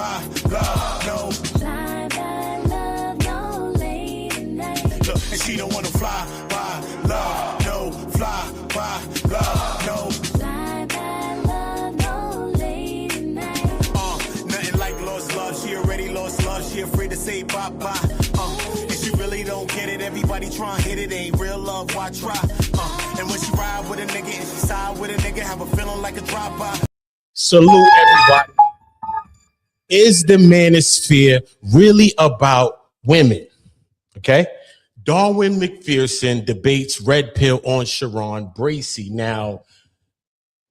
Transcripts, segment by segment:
by love, no. Fly by love, no late at night. Look, and she don't wanna fly by love, no. Fly by love, no. Fly by love, no late at night. Nothing like lost love. She already lost love. She afraid to say bye-bye. And she really don't get it. Everybody trying to hit it. Ain't real love, why try? And when she ride with a nigga and she side with a nigga, have a feeling like a drive-by. Salute everybody. Is the manosphere really about women? Okay. Darwynn McPherson debates Red Pill on Sharon Bracey. Now,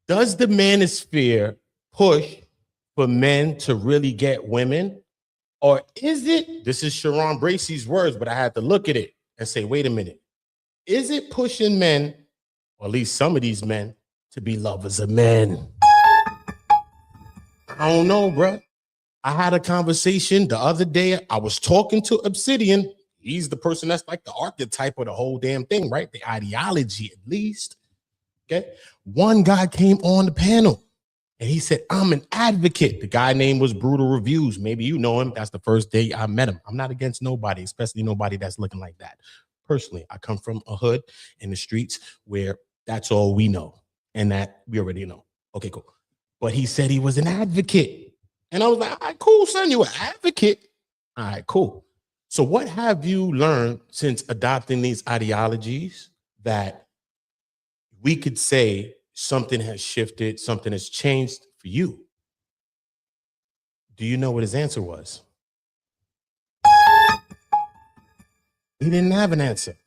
does the manosphere push for men to really get women? Or is it, this is Sharon Bracey's words, but I had to look at it and say, wait a minute. Is it pushing men, or at least some of these men, to be lovers of men? I don't know, bro. I had a conversation the other day. I was talking to Obsidian. He's the person that's like the archetype of the whole damn thing, right? The ideology, at least. Okay. One guy came on the panel and he said, I'm an advocate. The guy name was Brutal Reviews. Maybe you know him. That's the first day I met him. I'm not against nobody, especially nobody that's looking like that. Personally, I come from a hood in the streets where that's all we know. And that we already know. Okay, cool. But he said he was an advocate. And I was like, all right, cool, son, you an advocate. All right, cool. So what have you learned since adopting these ideologies that we could say something has shifted, something has changed for you? Do you know what his answer was? He didn't have an answer.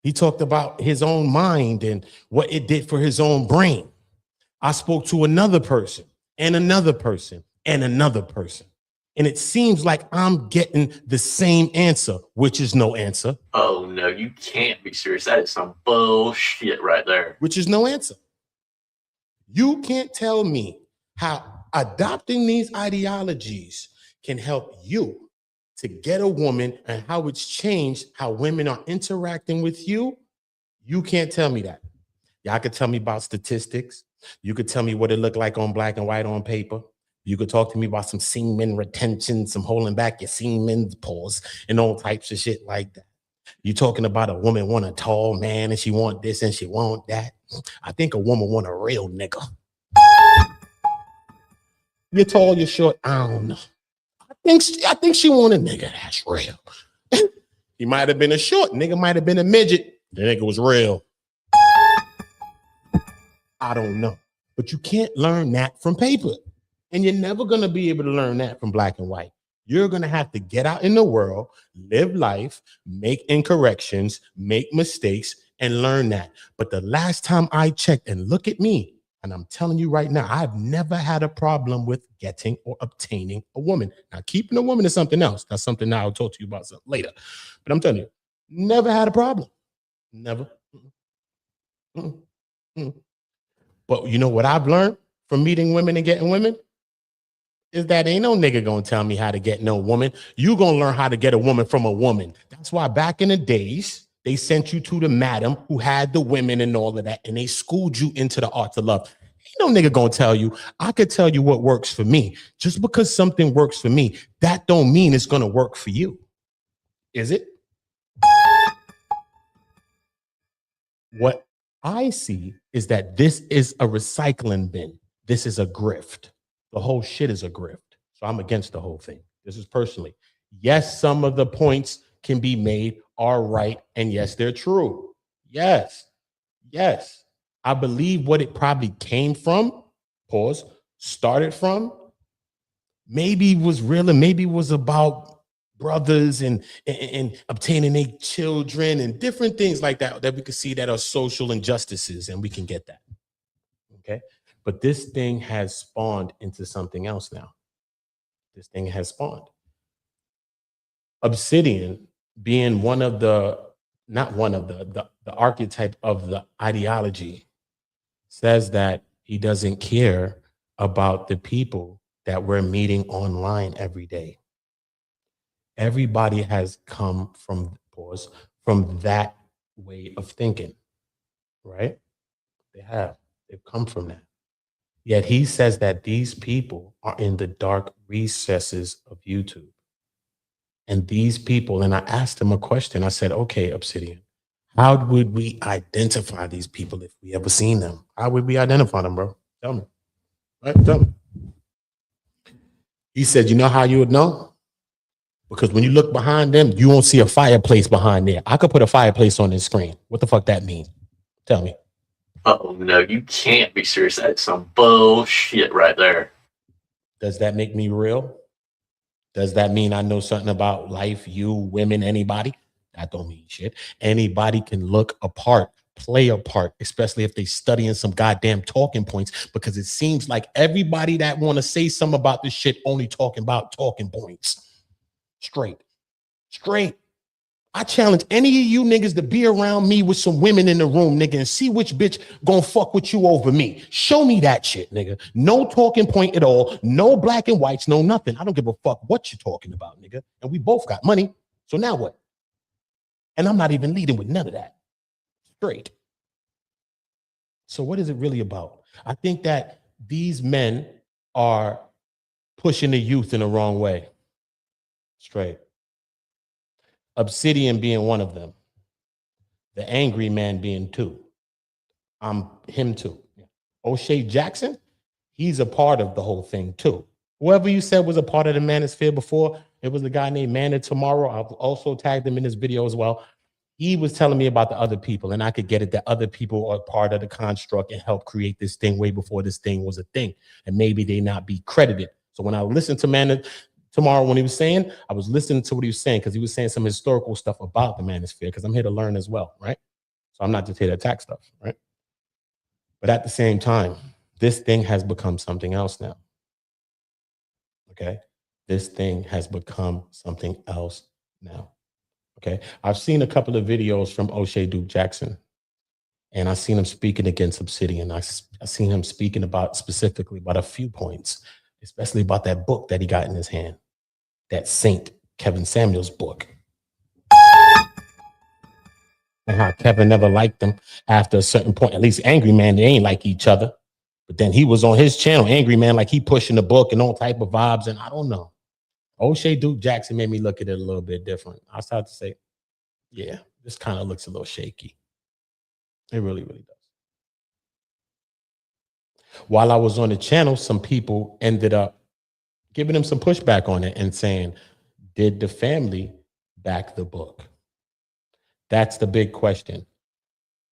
He talked about his own mind and what it did for his own brain. I spoke to another person and another person and another person. And it seems like I'm getting the same answer, which is no answer. Oh, no, you can't be serious. That is some bullshit right there. Which is no answer. You can't tell me how adopting these ideologies can help you to get a woman and how it's changed how women are interacting with you. You can't tell me that. Y'all could tell me about statistics. You could tell me what it looked like on black and white on paper. You could talk to me about some semen retention, some holding back your semen's pause, and all types of shit like that. You're talking about a woman want a tall man and she want this and she want that. I think a woman want a real nigga. You're tall, you're short, I don't know. I think she want a nigga that's real. He might have been a short nigga, might have been a midget. The nigga was real. I don't know. But you can't learn that from paper. And you're never going to be able to learn that from black and white. You're going to have to get out in the world, live life, make incorrections, make mistakes, and learn that. But the last time I checked, and look at me, and I'm telling you right now, I've never had a problem with getting or obtaining a woman. Now, keeping a woman is something else. That's something that I'll talk to you about later. But I'm telling you, never had a problem. Never. But you know what I've learned from meeting women and getting women? Is that ain't no nigga gonna tell me how to get no woman. You gonna learn how to get a woman from a woman. That's why back in the days, they sent you to the madam who had the women and all of that, and they schooled you into the art of love. Ain't no nigga gonna tell you. I could tell you what works for me. Just because something works for me, that don't mean it's gonna work for you. Is it? What I see is that this is a recycling bin. This is a grift. The whole shit is a grift. So I'm against the whole thing. This is personally. Yes, some of the points can be made are right. And yes, they're true. Yes. Yes. I believe what it probably came from, pause, started from, maybe was real and maybe was about brothers and obtaining their children and different things like that we can see that are social injustices, and we can get that. Okay. But this thing has spawned into something else now. This thing has spawned. Obsidian being one of the, not one of the archetype of the ideology, says that he doesn't care about the people that we're meeting online every day. Everybody has come from, pause, from that way of thinking, right? They have. They've come from that. Yet he says that these people are in the dark recesses of YouTube. And these people, and I asked him a question. I said, okay, Obsidian, how would we identify these people if we ever seen them? How would we identify them, bro? Tell me. Right? Tell me. He said, you know how you would know? Because when you look behind them, you won't see a fireplace behind there. I could put a fireplace on this screen. What the fuck that mean? Tell me. Oh no, you can't be serious. That's some bullshit right there. Does that make me real? Does that mean I know something about life, you, women, anybody? That don't mean shit. Anybody can look a part, play a part, especially if they studying some goddamn talking points, because it seems like everybody that want to say something about this shit only talking about talking points. Straight. I challenge any of you niggas to be around me with some women in the room, nigga, and see which bitch gonna fuck with you over me. Show me that shit, nigga. No talking point at all. No black and whites, no nothing. I don't give a fuck what you're talking about, nigga. And we both got money. So now what? And I'm not even leading with none of that. Straight. So what is it really about? I think that these men are pushing the youth in the wrong way. Straight. Obsidian being one of them. The angry man being two. I'm him too. O'Shea Jackson, he's a part of the whole thing too. Whoever you said was a part of the Manosphere before, it was a guy named Man of Tomorrow. I've also tagged him in this video as well. He was telling me about the other people, and I could get it that other people are part of the construct and help create this thing way before this thing was a thing. And maybe they not be credited. So when I listened to Man of Tomorrow, when he was saying, I was listening to what he was saying because he was saying some historical stuff about the Manosphere, because I'm here to learn as well, right? So I'm not just here to attack stuff, right? But at the same time, this thing has become something else now. Okay? This thing has become something else now. Okay? I've seen a couple of videos from O'Shea Duke Jackson, and I've seen him speaking against Obsidian. I've seen him speaking about specifically about a few points, especially about that book that he got in his hand, that Saint Kevin Samuel's book. And how Kevin never liked him after a certain point. At least Angry Man, they ain't like each other. But then he was on his channel, Angry Man, like he pushing the book and all type of vibes. And I don't know. O'Shea Duke Jackson made me look at it a little bit different. I started to say, yeah, this kind of looks a little shaky. It really, really does. While I was on the channel, some people ended up giving him some pushback on it and saying, did the family back the book? That's the big question.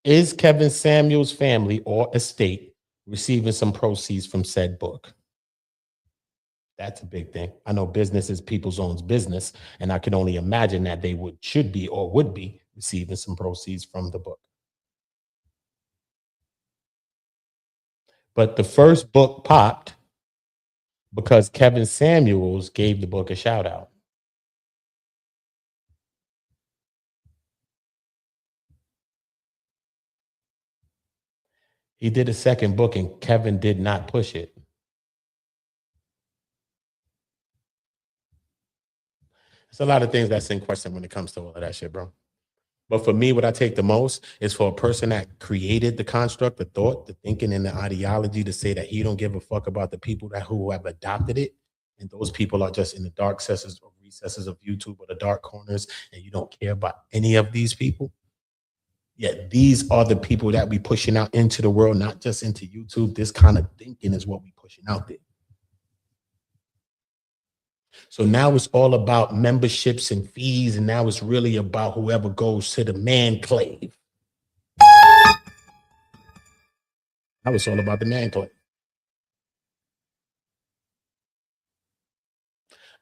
Is Kevin Samuel's family or estate receiving some proceeds from said book? That's a big thing. I know business is people's own business, and I can only imagine that they should be or would be receiving some proceeds from the book. But the first book popped because Kevin Samuels gave the book a shout out. He did a second book and Kevin did not push it. There's a lot of things that's in question when it comes to all of that shit, bro. But for me, what I take the most is for a person that created the construct, the thought, the thinking, and the ideology to say that he don't give a fuck about the people who have adopted it. And those people are just in the dark recesses of YouTube or the dark corners, and you don't care about any of these people. Yet these are the people that we pushing out into the world, not just into YouTube. This kind of thinking is what we pushing out there. So now it's all about memberships and fees, and now it's really about whoever goes to the man clave. Now it's all about the man clave.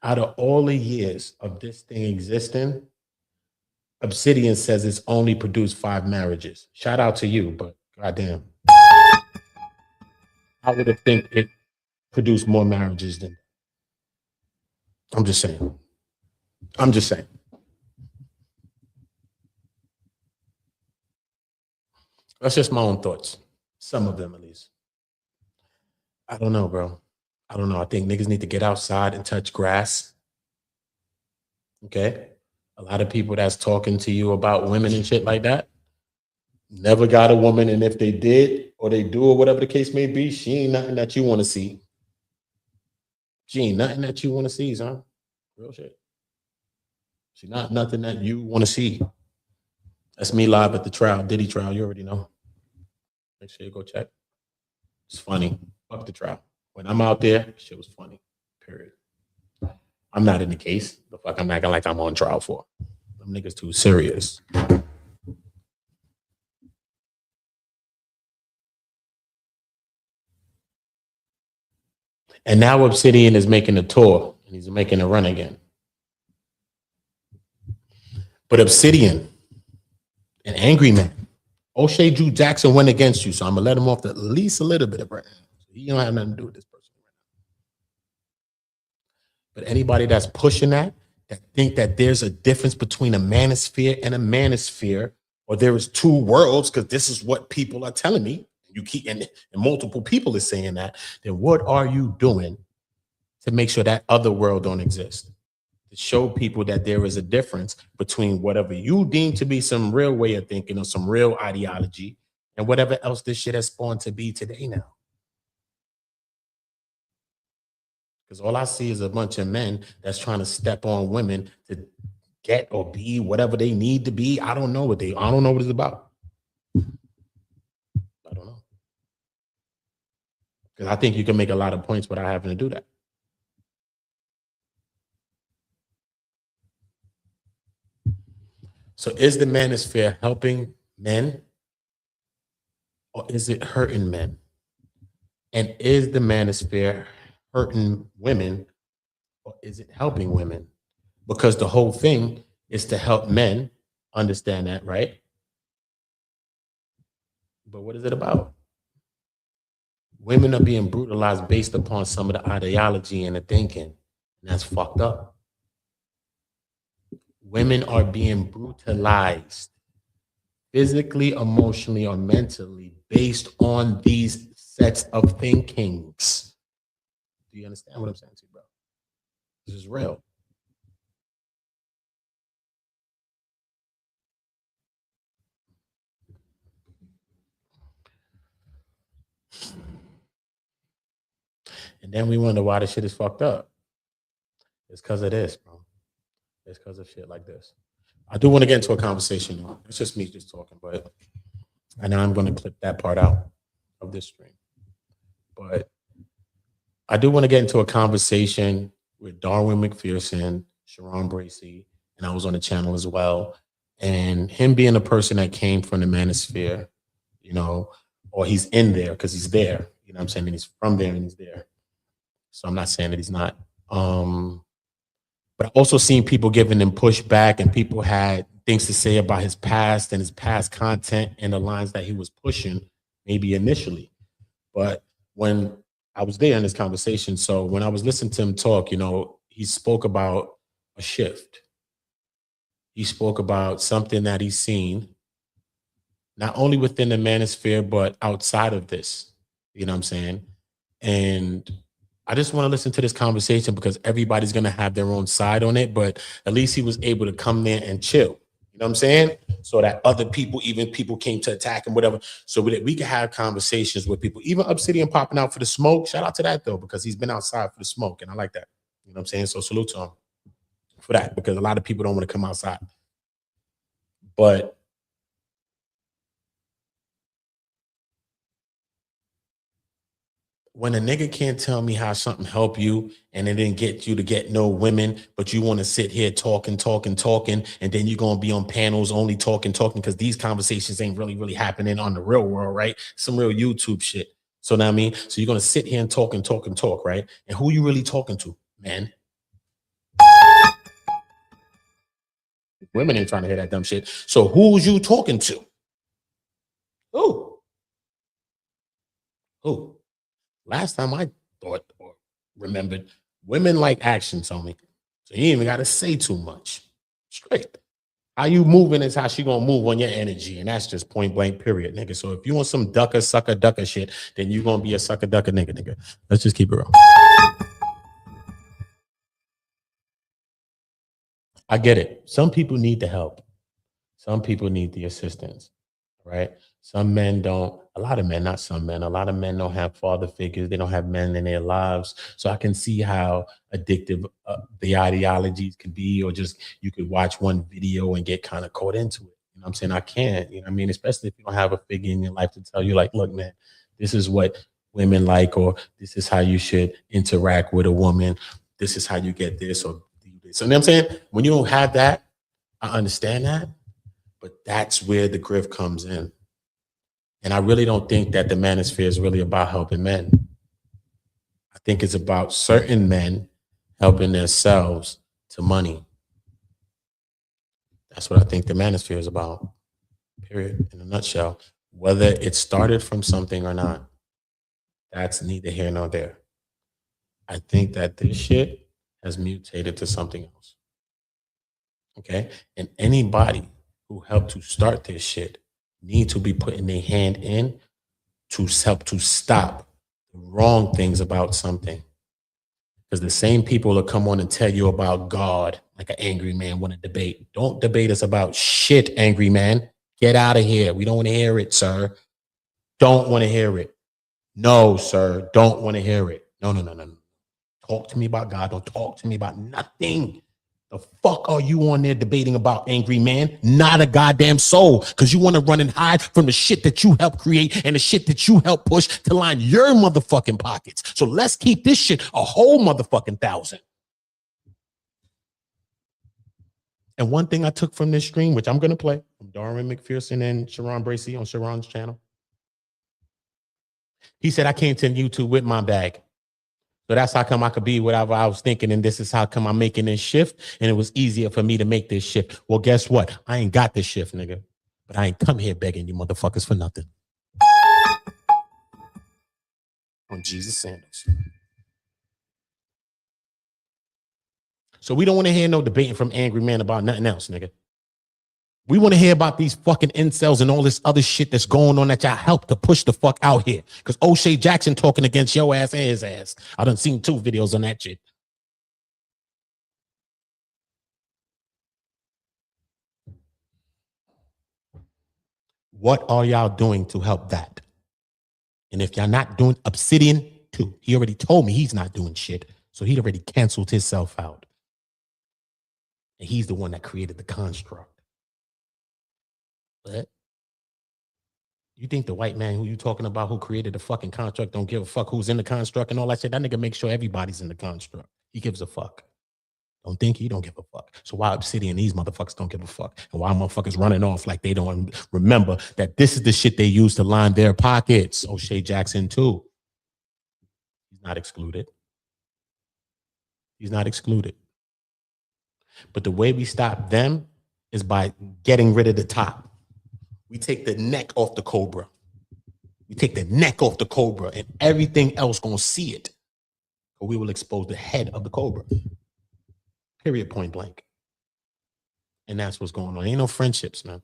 Out of all the years of this thing existing, Obsidian says it's only produced 5 marriages. Shout out to you, but goddamn. I would have think it produced more marriages than. I'm just saying. I'm just saying. That's just my own thoughts. Some of them, at least. I don't know, bro. I don't know. I think niggas need to get outside and touch grass. Okay? A lot of people that's talking to you about women and shit like that never got a woman, and if they did, or they do, or whatever the case may be, she ain't nothing that you want to see. She ain't nothing that you want to see, son. Real shit. She's not nothing that you want to see. That's me live at the trial, Diddy trial. You already know. Make sure you go check. It's funny. Fuck the trial. When I'm out there, shit was funny. Period. I'm not in the case. The fuck I'm acting like I'm on trial for. Them niggas too serious. And now Obsidian is making a tour and he's making a run again. But Obsidian, an angry man. O'Shea Drew Jackson went against you, so I'm gonna let him off at least a little bit of right now. He don't have nothing to do with this person right now. But anybody that's pushing that think that there's a difference between a manosphere and a manosphere, or there is two worlds, because this is what people are telling me. You keep and multiple people are saying that. Then what are you doing to make sure that other world don't exist? To show people that there is a difference between whatever you deem to be some real way of thinking or some real ideology and whatever else this shit has spawned to be today now. Because all I see is a bunch of men that's trying to step on women to get or be whatever they need to be. I don't know what it's about. I don't know. Because I think you can make a lot of points without having to do that. So is the manosphere helping men, or is it hurting men? And is the manosphere hurting women, or is it helping women? Because the whole thing is to help men understand that, right? But what is it about? Women are being brutalized based upon some of the ideology and the thinking, and that's fucked up. Women are being brutalized physically, emotionally, or mentally based on these sets of thinkings. Do you understand what I'm saying to you, bro? This is real. And then we wonder why this shit is fucked up. It's because of this, bro. It's because of shit like this. I do want to get into a conversation, though. It's just me just talking, but and I'm going to clip that part out of this stream. But I do want to get into a conversation with Darwynn McPherson, Sharon Bracey, and I was on the channel as well. And him being a person that came from the manosphere, you know, or he's in there because he's there, you know what I'm saying? And he's from there and he's there. So I'm not saying that he's not. But I've also seen people giving him pushback, and people had things to say about his past and his past content and the lines that he was pushing, maybe initially. But when I was there in this conversation, so when I was listening to him talk, you know, he spoke about a shift. He spoke about something that he's seen, not only within the manosphere, but outside of this, you know what I'm saying? And I just want to listen to this conversation because everybody's going to have their own side on it, but at least he was able to come there and chill. You know what I'm saying? So that other people, even people came to attack him, whatever. So we can have conversations with people, even Obsidian popping out for the smoke. Shout out to that though, because he's been outside for the smoke. And I like that. You know what I'm saying? So salute to him for that, because a lot of people don't want to come outside. But when a nigga can't tell me how something helped you and it didn't get you to get no women, but you want to sit here talking, and then you're going to be on panels only talking, because these conversations ain't really happening on the real world, right? Some real YouTube shit. So now I mean, so you're going to sit here and talk, right? And who you really talking to, man? Women ain't trying to hear that dumb shit. So who's you talking to? Who? Last time I thought or remembered, women like action, homie. So you ain't even got to say too much. Straight. How you moving is how she gonna move on your energy. And that's just point blank, period, nigga. So if you want some ducker, sucker, ducker shit, then you gonna be a sucker, ducker, nigga. Let's just keep it real. I get it. Some people need the help. Some people need the assistance, right? Some men don't A lot of men, not some men, a lot of men don't have father figures. They don't have men in their lives. So I can see how addictive the ideologies could be, or just you could watch one video and get kind of caught into it. You know what I'm saying? I can't, you know what I mean? Especially if you don't have a figure in your life to tell you, like, look, man, this is what women like, or this is how you should interact with a woman. This is how you get this or do this. You know what I'm saying? When you don't have that, I understand that. But that's where the grift comes in. And I really don't think that the manosphere is really about helping men. I think it's about certain men helping themselves to money. That's what I think the manosphere is about, period, in a nutshell. Whether it started from something or not, that's neither here nor there. I think that this shit has mutated to something else. Okay? And anybody who helped to start this shit need to be putting their hand in to help to stop the wrong things about something. Because the same people will come on and tell you about God, like an angry man want to debate. Don't debate us about shit, angry man. Get out of here. We don't want to hear it, sir. Don't want to hear it. No, sir. Don't want to hear it. No. Talk to me about God. Don't talk to me about nothing. The fuck are you on there debating about, angry man? Not a goddamn soul, because you want to run and hide from the shit that you helped create and the shit that you helped push to line your motherfucking pockets. So let's keep this shit a whole motherfucking 1,000. And one thing I took from this stream, which I'm going to play from Darwynn McPherson and Sharon Bracey on Sharon's channel. He said, I came to YouTube with my bag. So that's how come I could be whatever I was thinking. And this is how come I'm making this shift. And it was easier for me to make this shift. Well, guess what? I ain't got this shift, nigga. But I ain't come here begging you motherfuckers for nothing. On Jesus Sanders. So we don't want to hear no debating from angry men about nothing else, nigga. We want to hear about these fucking incels and all this other shit that's going on that y'all help to push the fuck out here. Because O'Shea Jackson talking against your ass and his ass. I done seen 2 videos on that shit. What are y'all doing to help that? And if y'all not doing, Obsidian too. He already told me he's not doing shit. So he'd already canceled himself out. And he's the one that created the construct. But you think the white man who you talking about who created the fucking construct don't give a fuck who's in the construct and all that shit? That nigga makes sure everybody's in the construct. He gives a fuck. Don't think he don't give a fuck. So why Obsidian, these motherfuckers don't give a fuck? And why motherfuckers running off like they don't remember that this is the shit they use to line their pockets? O'Shea Jackson too. He's not excluded. He's not excluded. But the way we stop them is by getting rid of the top. We take the neck off the cobra. We take the neck off the cobra and everything else gonna see it. Or we will expose the head of the cobra. Period, point blank. And that's what's going on. Ain't no friendships, man.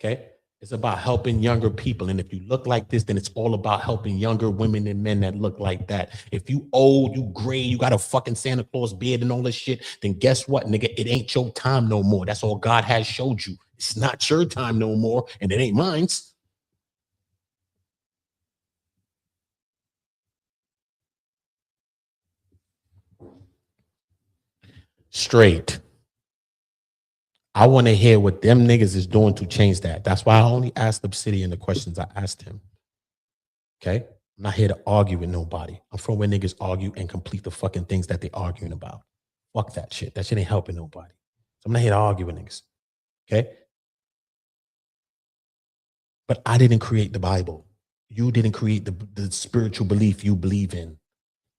Okay? It's about helping younger people. And if you look like this, then it's all about helping younger women and men that look like that. If you old, you gray, you got a fucking Santa Claus beard and all this shit, then guess what, nigga? It ain't your time no more. That's all God has showed you. It's not your time no more, and it ain't mine's. Straight. I want to hear what them niggas is doing to change that. That's why I only asked Obsidian the questions I asked him. Okay? I'm not here to argue with nobody. I'm from where niggas argue and complete the fucking things that they arguing about. Fuck that shit. That shit ain't helping nobody. So I'm not here to argue with niggas. Okay? But I didn't create the Bible. You didn't create the spiritual belief you believe in.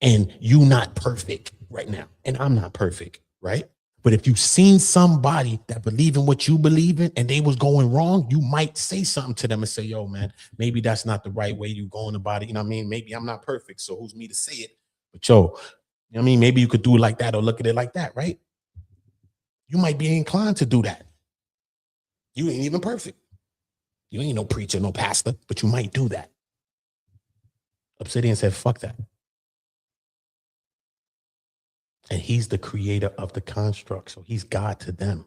And you not perfect right now. And I'm not perfect, right? But if you've seen somebody that believe in what you believe in and they was going wrong, you might say something to them and say, yo, man, maybe that's not the right way you going about it. You know what I mean? Maybe I'm not perfect, so who's me to say it? But yo, you know what I mean? Maybe you could do it like that or look at it like that, right? You might be inclined to do that. You ain't even perfect. You ain't no preacher, no pastor, but you might do that. Obsidian said, fuck that. And he's the creator of the construct. So he's God to them.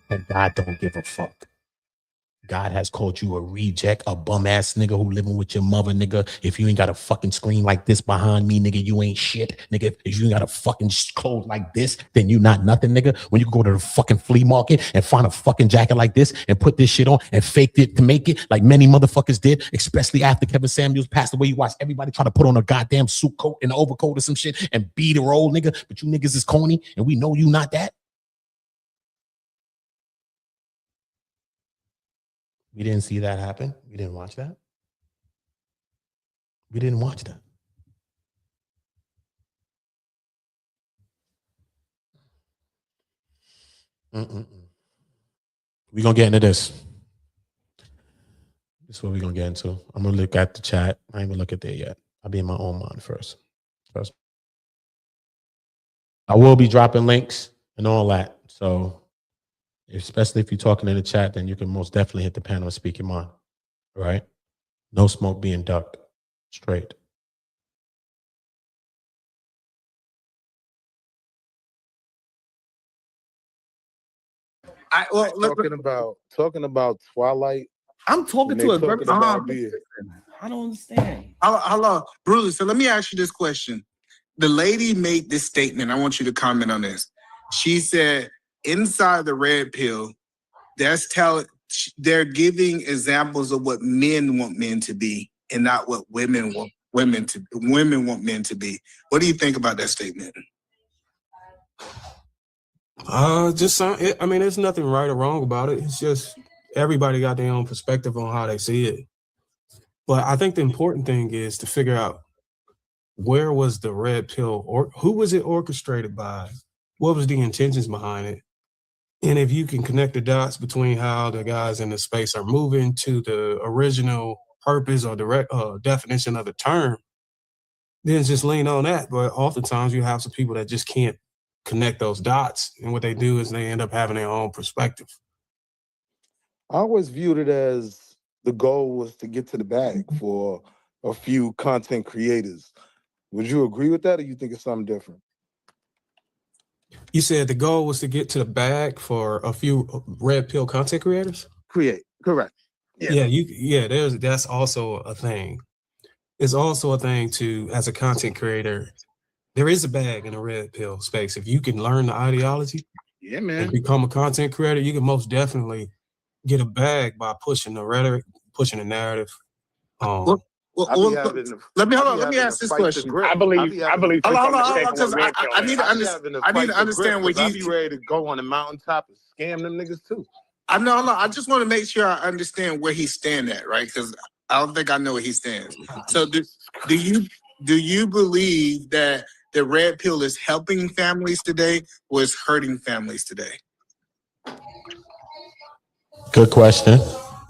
And God don't give a fuck. God has called you a reject, a bum ass nigga who living with your mother, nigga. If you ain't got a fucking screen like this behind me, nigga, you ain't shit, nigga. If you ain't got a fucking clothes like this, then you not nothing, nigga. When you can go to the fucking flea market and find a fucking jacket like this and put this shit on and faked it to make it, like many motherfuckers did, especially after Kevin Samuels passed away. You watch everybody try to put on a goddamn suit coat and overcoat or some shit and be the role, nigga. But you niggas is corny, and we know you not that. We didn't see that happen. We didn't watch that. We didn't watch that. We're going to get into this. This is what we're going to get into. I'm going to look at the chat. I ain't going to look at there yet. I'll be in my own mind first. I will be dropping links and all that. So, especially if you're talking in the chat, then you can most definitely hit the panel and speak your mind. All right? No smoke being ducked. Straight. Talking about Twilight. I'm talking to a very. I don't understand. Hello, Bruce. So let me ask you this question. The lady made this statement. I want you to comment on this. She said, inside the red pill, they're giving examples of what men want men to be and not what women want men to be. What do you think about that statement? There's nothing right or wrong about it. It's just everybody got their own perspective on how they see it. But I think the important thing is to figure out where was the red pill or who was it orchestrated by? What was the intentions behind it? And if you can connect the dots between how the guys in the space are moving to the original purpose or direct definition of the term, then just lean on that. But oftentimes you have some people that just can't connect those dots. And what they do is they end up having their own perspective. I always viewed it as the goal was to get to the bag for a few content creators. Would you agree with that, or you think it's something different? You said the goal was to get to the bag for a few red pill content creators? Correct. Yeah. That's also a thing. It's also a thing to, as a content creator, there is a bag in the red pill space. If you can learn the ideology, and become a content creator, you can most definitely get a bag by pushing the rhetoric, pushing the narrative. Let me ask this question. I believe. I need to understand what he's ready to go on the mountaintop and scam them niggas too. I know. I just want to make sure I understand where he's standing at, right? Because I don't think I know where he stands. So do you believe that the red pill is helping families today or is hurting families today? Good question.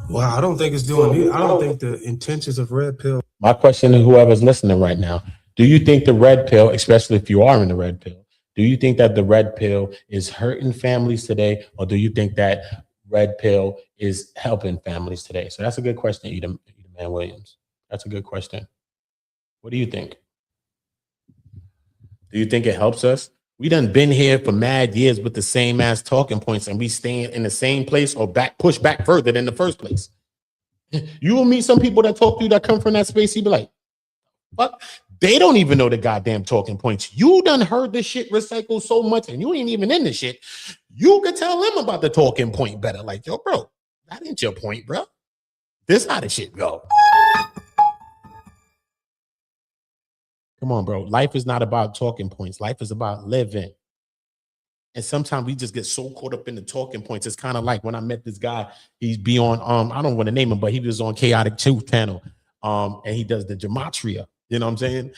Well, I don't think it's doing it. I don't think the intentions of red pill. My question to whoever's listening right now, do you think the red pill, especially if you are in the red pill, do you think that the red pill is hurting families today, or do you think that red pill is helping families today? So that's a good question, Eda Man Williams. That's a good question. What do you think? Do you think it helps us? We done been here for mad years with the same ass talking points, and we staying in the same place or push back further than the first place. You will meet some people that talk to you that come from that space. You be like, "Fuck, they don't even know the goddamn talking points. You done heard this shit recycled so much, and you ain't even in the shit. You could tell them about the talking point better. Like, yo, bro, that ain't your point, bro. This how the shit go." Come on, bro. Life is not about talking points. Life is about living. And sometimes we just get so caught up in the talking points. It's kind of like when I met this guy, he's be on, I don't want to name him, but he was on Chaotic Truth channel. And he does the gematria, you know what I'm saying?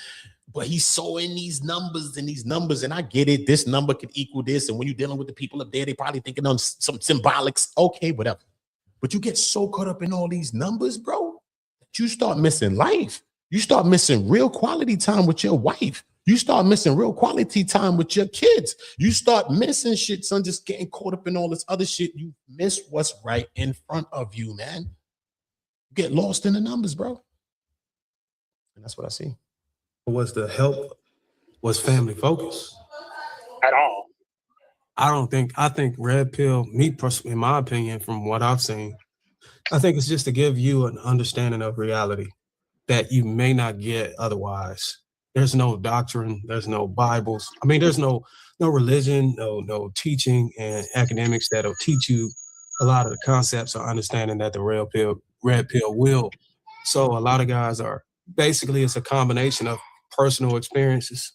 But he's so in these numbers, and I get it. This number could equal this. And when you're dealing with the people up there, they probably thinking on some symbolics. Okay, whatever. But you get so caught up in all these numbers, bro, that you start missing life. You start missing real quality time with your wife. You start missing real quality time with your kids. You start missing shit, son, just getting caught up in all this other shit. You miss what's right in front of you, man. You get lost in the numbers, bro. And that's what I see. Was the help was family focus At all. I think red pill, in my opinion, from what I've seen, I think it's just to give you an understanding of reality that you may not get otherwise. There's no doctrine, there's no Bibles. I mean, there's no religion, no teaching and academics that'll teach you a lot of the concepts or understanding that the red pill will. So a lot of guys are basically, it's a combination of personal experiences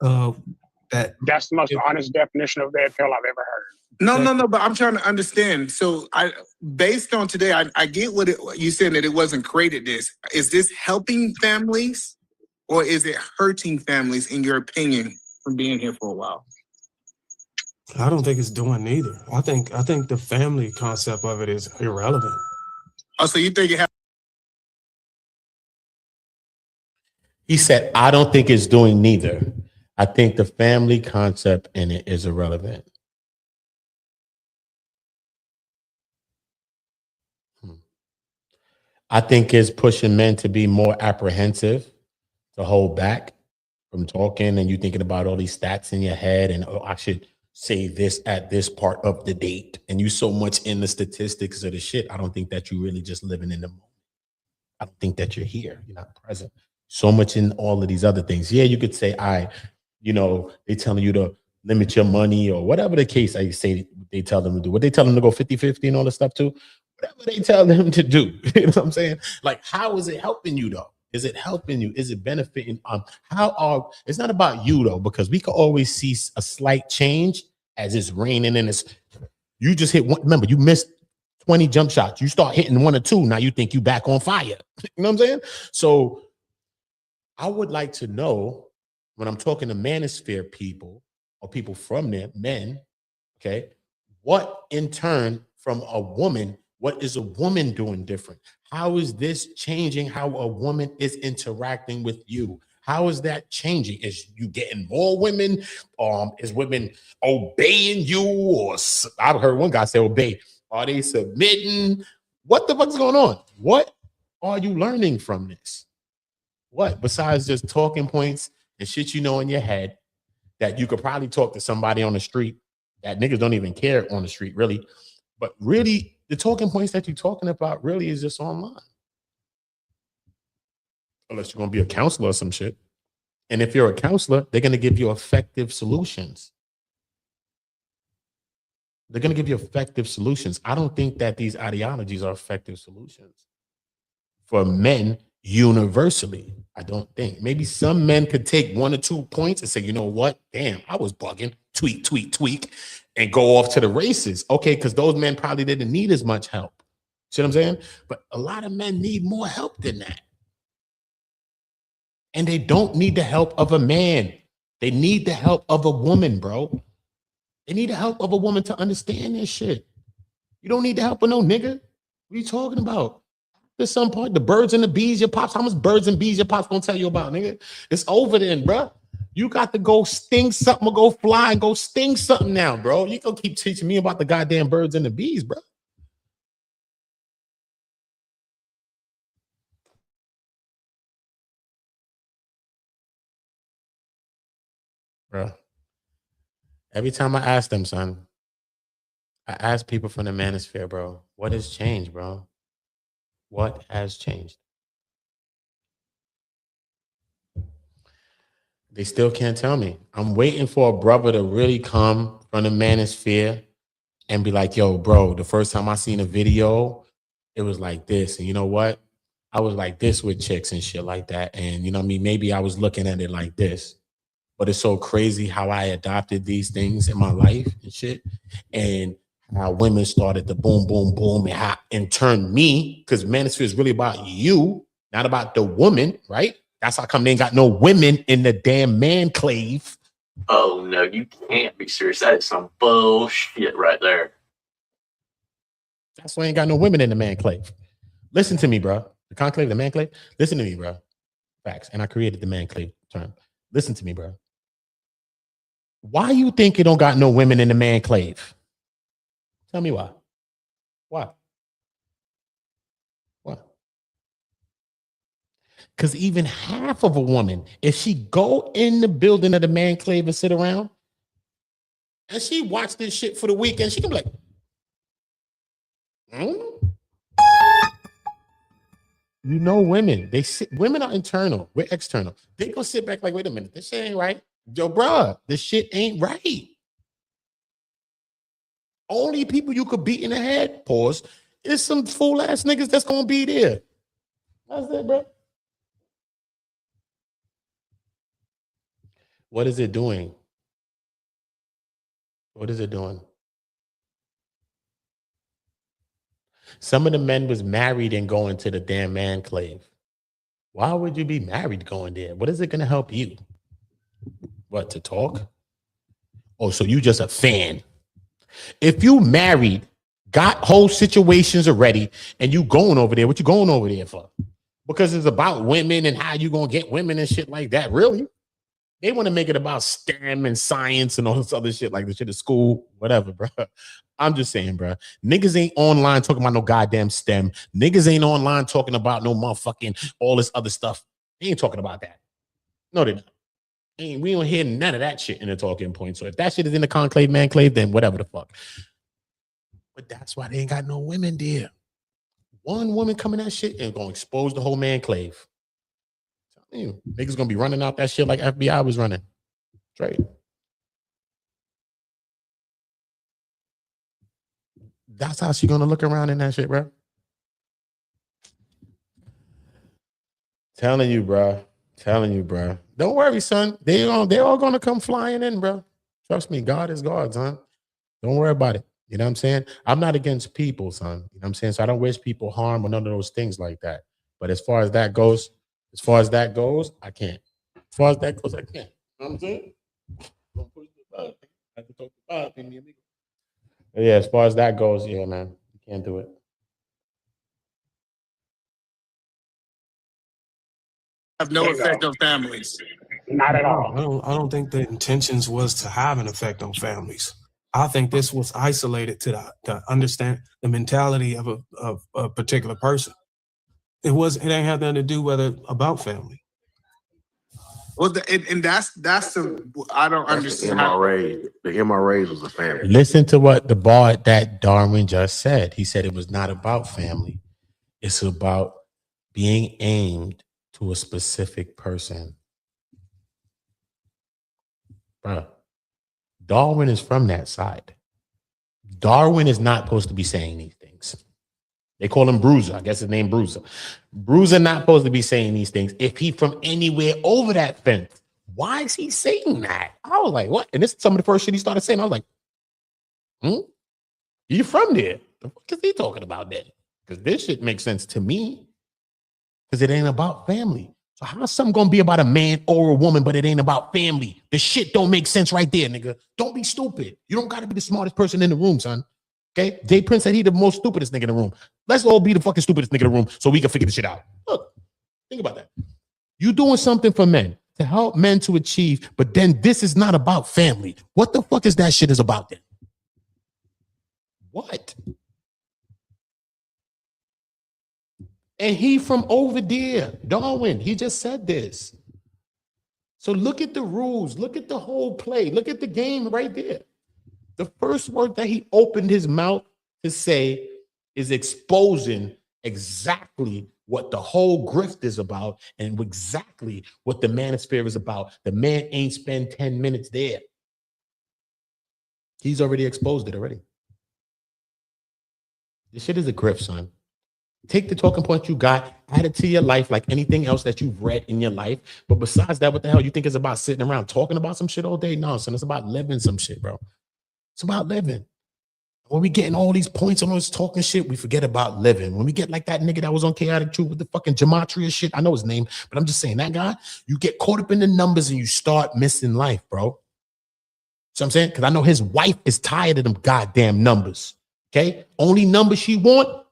that That's the most honest definition of red pill I've ever heard. No, but I'm trying to understand. So based on today, I get what you said, that it wasn't created this. Is this helping families or is it hurting families, in your opinion, from being here for a while? I don't think it's doing neither. I think the family concept of it is irrelevant. Oh, so you think it He said, I don't think it's doing neither. I think the family concept in it is irrelevant. I think it's pushing men to be more apprehensive, to hold back from talking, and you thinking about all these stats in your head and, oh, I should say this at this part of the date. And you so much in the statistics of the shit. I don't think that you're really just living in the moment. I don't think that you're here. You're not present. So much in all of these other things. Yeah, you could say, they telling you to limit your money or whatever the case I say they tell them to do. What they tell them to go 50-50 and all this stuff too. Whatever they tell them to do. You know what I'm saying? Like, how is it helping you though? Is it helping you? Is it benefiting? It's not about you though, because we can always see a slight change as it's raining and you just hit one. Remember, you missed 20 jump shots. You start hitting 1 or 2. Now you think you back on fire. You know what I'm saying? So I would like to know, when I'm talking to Manosphere people or people from there, men, okay, what in turn from a woman, what is a woman doing different? How is this changing how a woman is interacting with you? How is that changing? Is you getting more women? Is women obeying you? Or I've heard one guy say obey. Are they submitting? What the fuck is going on? What are you learning from this? What, besides just talking points and shit you know in your head that you could probably talk to somebody on the street that niggas don't even care on the street, really. But really, the talking points that you're talking about really is just online. Unless you're going to be a counselor or some shit. And if you're a counselor, they're going to give you effective solutions. They're going to give you effective solutions. I don't think that these ideologies are effective solutions for men universally. I don't think. Maybe some men could take 1 or 2 points and say, you know what? Damn, I was bugging. Tweak, and go off to the races. Okay, because those men probably didn't need as much help. See what I'm saying? But a lot of men need more help than that. And they don't need the help of a man. They need the help of a woman, bro. They need the help of a woman to understand this shit. You don't need the help of no nigga. What are you talking about? There's some part, the birds and the bees, your pops, how much birds and bees your pops gonna tell you about, nigga? It's over then, bro. You got to go sting something or go fly and go sting something now, bro. You gonna keep teaching me about the goddamn birds and the bees, bro. Bro. Every time I ask them, son, I ask people from the Manosphere, bro, what has changed, bro? What has changed? They still can't tell me. I'm waiting for a brother to really come from the Manosphere and be like, yo, bro, the first time I seen a video, it was like this. And you know what? I was like this with chicks and shit like that. And you know what I mean? Maybe I was looking at it like this. But it's so crazy how I adopted these things in my life and shit. And how women started to boom, boom, boom. And how in turn me, because Manosphere is really about you, not about the woman, right? That's how come they ain't got no women in the damn manclave. Oh, no, you can't be serious. That is some bullshit right there. That's why I ain't got no women in the manclave. Listen to me, bro. The conclave, the manclave. Listen to me, bro. Facts. And I created the manclave term. Listen to me, bro. Why you think you don't got no women in the manclave? Tell me why. Why? Why? Because even half of a woman, if she go in the building of the manclave and sit around, and she watch this shit for the weekend, she can be like, You know women. Women are internal. We're external. They gonna sit back like, wait a minute, this shit ain't right. Yo, bruh, this shit ain't right. Only people you could beat in the head, pause, is some fool ass niggas that's gonna be there. That's it, bro. What is it doing? What is it doing? Some of the men was married and going to the damn manclave. Why would you be married going there? What is it gonna help you? What, to talk? Oh, so you just a fan. If you married, got whole situations already, and you going over there, what you going over there for? Because it's about women and how you gonna get women and shit like that. Really? They want to make it about STEM and science and all this other shit, like the shit at school, whatever, bro. I'm just saying, bro. Niggas ain't online talking about no goddamn STEM. Niggas ain't online talking about no motherfucking all this other stuff. They ain't talking about that. No, they not. We don't hear none of that shit in the talking point. So if that shit is in the conclave, manclave, then whatever the fuck. But that's why they ain't got no women there. One woman coming that shit and gonna expose the whole manclave. Niggas gonna be running out that shit like FBI was running. Straight. That's how she gonna look around in that shit, bro. Telling you, bro. Don't worry, son. They all gonna come flying in, bro. Trust me, God is God, son. Don't worry about it. You know what I'm saying? I'm not against people, son. You know what I'm saying? So I don't wish people harm or none of those things like that. But as far as that goes, I can't. As far as that goes, I can't. You know what I'm saying? Don't push the button. I have to talk about it. Yeah, as far as that goes, yeah, man. You can't do it. Have no effect on families. Not at all. I don't think the intentions was to have an effect on families. I think this was isolated to understand the mentality of a particular person. It ain't had nothing to do about family. Well, and that's the I don't understand. The MRAs was a family. Listen to what the bar that Darwin just said. He said it was not about family. It's about being aimed to a specific person. Bro, Darwin is from that side. Darwin is not supposed to be saying these things. They call him Bruiser. I guess his name Bruiser. Bruiser not supposed to be saying these things. If he from anywhere over that fence, why is he saying that? I was like, what? And this is some of the first shit he started saying. I was like, you from there? The fuck is he talking about then? Because this shit makes sense to me. Because it ain't about family. So how's something gonna be about a man or a woman, but it ain't about family? The shit don't make sense right there, nigga. Don't be stupid. You don't gotta be the smartest person in the room, son. Okay? Jay Prince said he the most stupidest nigga in the room. Let's all be the fucking stupidest nigga in the room so we can figure the shit out. Look, think about that. You doing something for men to help men to achieve, but then this is not about family. What the fuck is that shit is about then? What? And he from over there, Darwin, he just said this. So look at the rules, look at the whole play, look at the game right there. The first word that he opened his mouth to say is exposing exactly what the whole grift is about and exactly what the manosphere is about. The man ain't spent 10 minutes there. He's already exposed it already. This shit is a grift, son. Take the talking point you got, add it to your life like anything else that you've read in your life. But besides that, what the hell you think it's about sitting around talking about some shit all day? No, son, it's about living some shit, bro. It's about living. When we getting all these points on all this talking shit, we forget about living. When we get like that nigga that was on Chaotic Truth with the fucking gematria shit, I know his name, but I'm just saying that guy, you get caught up in the numbers and you start missing life, bro. So I'm saying, because I know his wife is tired of them goddamn numbers. Okay? Only number she want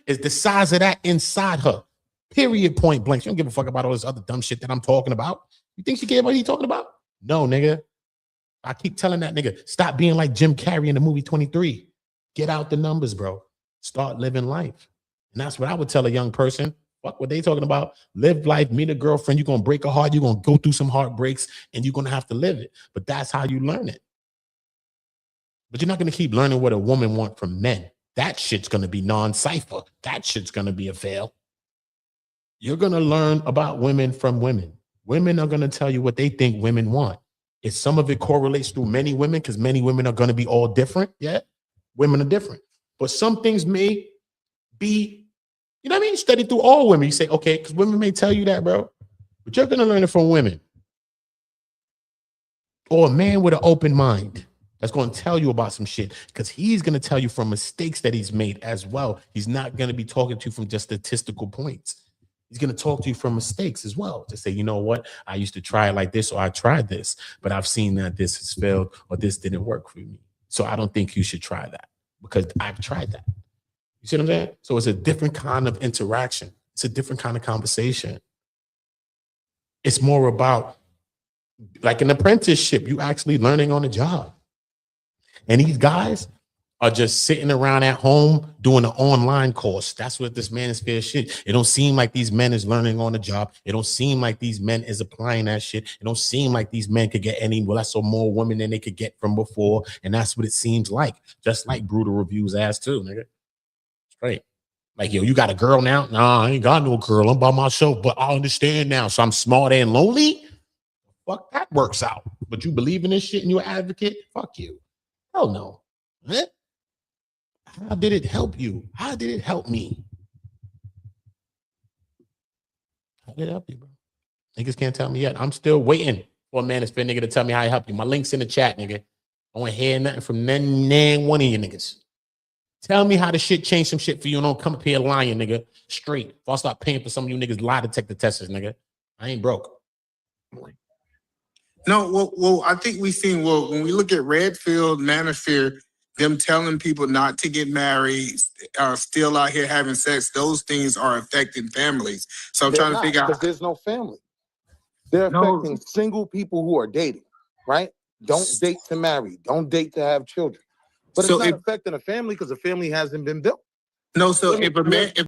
is the size of that inside her. Period, point blank. She don't give a fuck about all this other dumb shit that I'm talking about. You think she cares what he talking about? No, nigga. I keep telling that nigga, stop being like Jim Carrey in the movie 23. Get out the numbers, bro. Start living life. And that's what I would tell a young person. Fuck what they talking about. Live life, meet a girlfriend. You're going to break a heart. You're going to go through some heartbreaks and you're going to have to live it. But that's how you learn it. But you're not going to keep learning what a woman wants from men. That shit's going to be non-cipher. That shit's going to be a fail. You're going to learn about women from women. Women are going to tell you what they think women want. If some of it correlates through many women, because many women are going to be all different. Yeah, women are different. But some things may be, you know what I mean, studied through all women. You say, okay, because women may tell you that, bro. But you're going to learn it from women. Or a man with an open mind that's going to tell you about some shit, because he's going to tell you from mistakes that he's made as well. He's not going to be talking to you from just statistical points. He's going to talk to you from mistakes as well, to say, you know what, I used to try it like this, or I tried this, but I've seen that this has failed, or this didn't work for me. So I don't think you should try that, because I've tried that. You see what I'm saying? So it's a different kind of interaction. It's a different kind of conversation. It's more about like an apprenticeship. You actually learning on the job. And these guys are just sitting around at home doing an online course. That's what this manosphere shit. It don't seem like these men is learning on the job. It don't seem like these men is applying that shit. It don't seem like these men could get any less or more women than they could get from before. And that's what it seems like. Just like Brutal Reviews ass too, nigga. Straight. Like, yo, you got a girl now? Nah, I ain't got no girl. I'm by myself, but I understand now. So I'm smart and lonely? Fuck, that works out. But you believe in this shit and you're an advocate? Fuck you. Hell no. Huh? How did it help you? How did it help me? How did it help you, bro? Niggas can't tell me yet. I'm still waiting for a Manosphere nigga to tell me how it helped you. My link's in the chat, nigga. I want to hear nothing from none one of you niggas. Tell me how the shit changed some shit for you, and don't come up here lying, nigga. Straight. If I start paying for some of you niggas lie detector testers, nigga, I ain't broke. No, well, I think we've seen, when we look at Redfield, Manosphere, them telling people not to get married, still out here having sex, those things are affecting families. So I'm trying to figure out. Because there's no family. They're affecting single people who are dating, right? Don't date to marry. Don't date to have children. But So it's not affecting a family because the family hasn't been built. No, so if a man,